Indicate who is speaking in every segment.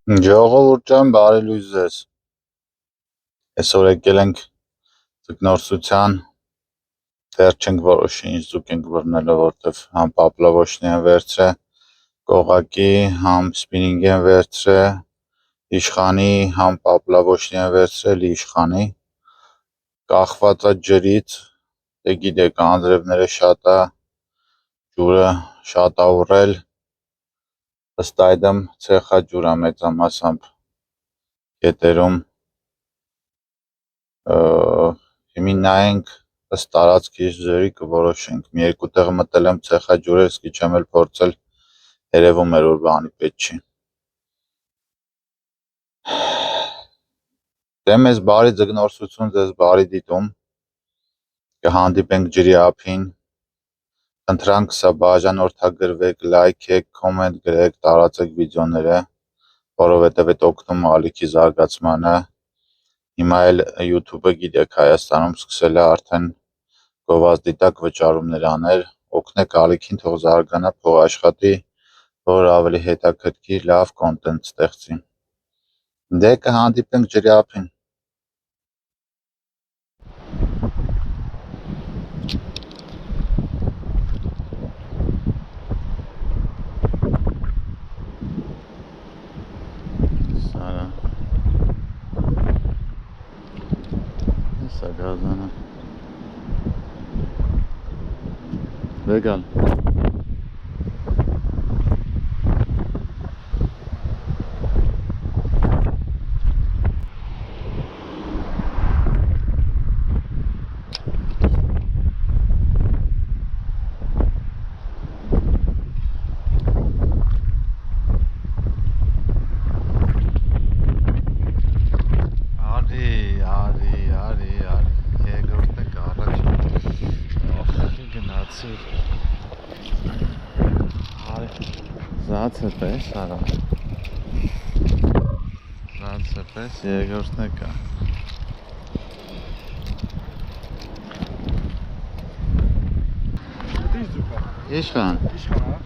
Speaker 1: Ժողովուրդ ջան, բարի լույս ձեզ։ Այսօր եկել ենք ձկնորսության, դեռ չենք որոշի ինչ ձուկ ենք բռնելու, որտեվ համ պապլավոշնի են վերցրե, կողակի, համ սպինինգ են վերցրե, իշխանի, համ պապլավոշնի են վերցրել իշխանի, կախված է ջրից, դե գիտեք, անձրևները շատ է, ջուրը շատ է ուռել, ըստ այդմ ցեխա ջուր է մեծամասամբ գետերում, հիմի նայենք ըստ տարածքի ջրի կորոշենք, մի երկու տեղ մտել եմ ցեխա ջուրեր, սկի չեմ էլ փորձել, երևում էր որ բանի պետք չի։ Դե մեզ բարի ձկնորսություն, ձեզ բարի դիտում, կհանդիպենք ջրի ափին, խնդրանք սա բաժանորդագրվեք, լայքեք, կոմենտ գրեք, տարածեք վիդեոները, որովհետև այդ օգնում է ալիքի զարգացմանը, հիմա էլ YouTube-ը գիտեք Հայաստանում սկսել է արդեն գովազդի տակ վճարումներ անել, օգնեք ալիքին, թող զարգանա, փող աշխատի, որ ավելի հետաքրքիր լավ կոնտենտ ստեղծի։ Դե կհանդիպենք ջրի ափին։ Սա գազանը վեգան Զացեպես արա, զացեպես երկրորդն է կա։ Իշխան։ Իշխան, հա։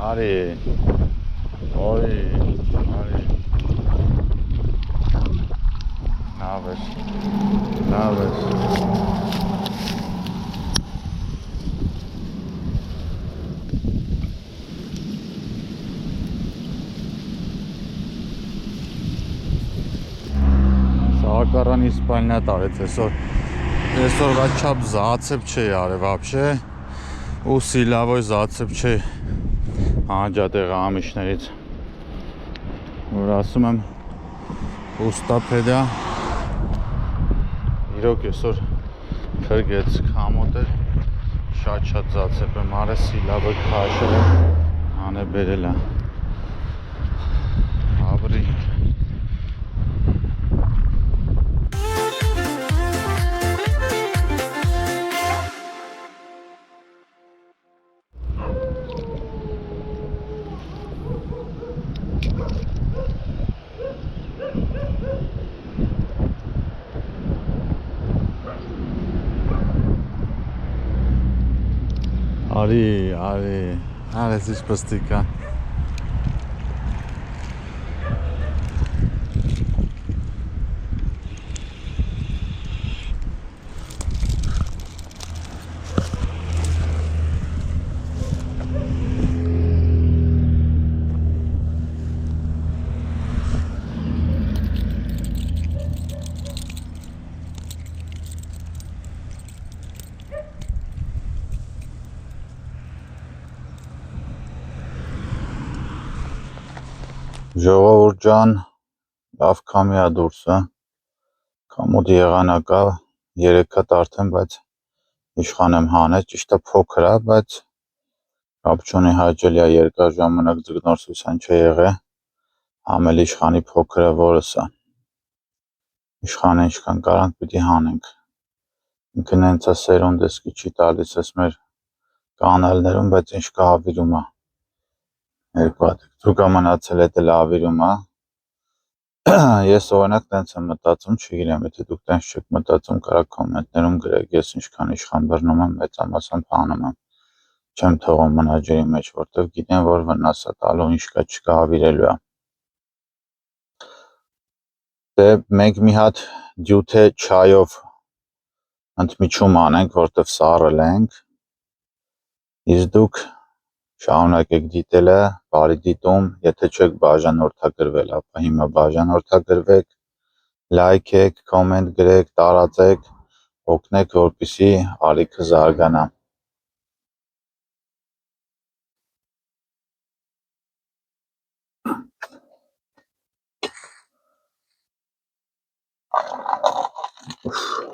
Speaker 1: Արի, օյ, արի, նավես, Սակարանի սպալնա տարեց այսօրվա չապ զացեպ չի արե վաբշե, ու սիլավոյ զացեպ չի անջատեղ ամիշներից, որ ասում եմ ուստապեդա, իրոք այսօր փրգեց կամոտ էր, շատ զացեպ եմ արը, սիլավը կաշել եմ, հան է բերել է, աբրի։ Արի, արես ինչպես տիկա։ Ժողովուրդ ջան, լավ քամի ա դուրսը, քամուդի եղանակա 3 հատ արդեն, բայց իշխան եմ հանեց, ճիշտ է փոքր ա, բայց կապ չունի, հաճելի ա, երկար ժամանակ ձկնորսության չէ եղե, համել իշխանի փոքրը որս ա, իշխանը ինչքան կարանք պիտի հանենք, ինքն հենց ա սերունդ էսկի չի տալիս ես մեր կանալներում, բայց ինչ կա ավիրում ա, երկու հատ, դուք ա մնացել էդ էլ ավիրում ա, ես օրինակ տենց եմ մտածում, չգիտեմ, եթե դուք տենց չեք մտածում, կարա կոմենտներում գրեք, ես ինչքան իշխան բռնում եմ, մեծամասամբ հանում եմ, չեմ թողում մնա ջրի մեջ, որտև գիտեմ, որ վնաս ա տալու, ինչ կա չկա ավիրելու ա։ Դե մենք մի հատ դյութե չայով ընդմիջում անենք, որտև սառել ենք, իսկ դուք շարունակեք դիտելը, բարի դիտում, եթե չեք բաժանորդագրվել, ապա հիմա բաժանորդագրվեք, լայքեք, կոմենտ գրեք, տարածեք, օգնեք, որպեսզի ալիքը զարգանա։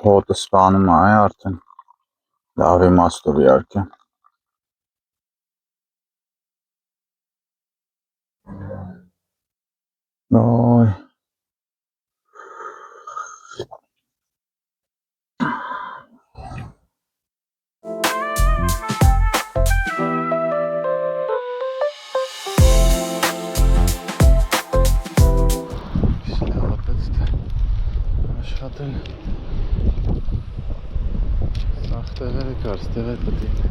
Speaker 1: Հոտը սպանում ա, արդեն, լավ իմաստով իհարկե։ Ոյ։ Աշխատել սաղ տեղերը կար, ստեղ է պտիկ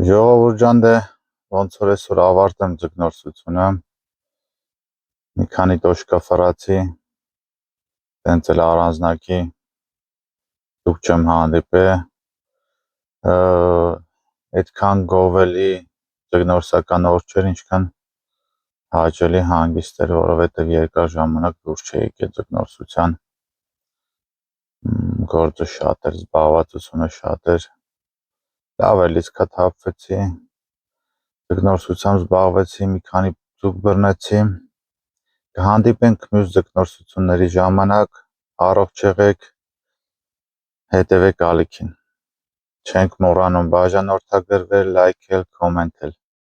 Speaker 1: Ժողովուրդ ջան, դե ոնց որ այսօր ավարտեմ ձկնորսությունը, մի քանի տոշկա ֆռացի, տենց էլ առանձնակի, դուք չեմ հանդիպե, այդքան գովելի ձկնորսական օր չէր, ինչքան հաճելի հանգիստ էր, որովհետև երկար ժամանակ դուրս չէի եկել ձկնորսության, գործը շատ էր, զբաղվածությունը շատ էր, լավ էր, լիցքա թափվեցի, ձկնորսությամբ զբաղվեցի, մի քանի ձուկ բռնեցի, կհանդիպենք մյուս ձկնորսությունների ժամանակ, առողջ եղեք, հետևեք ալիքին, չենք մոռանում բաժանորդագրվել, լայքել, կոմենտել։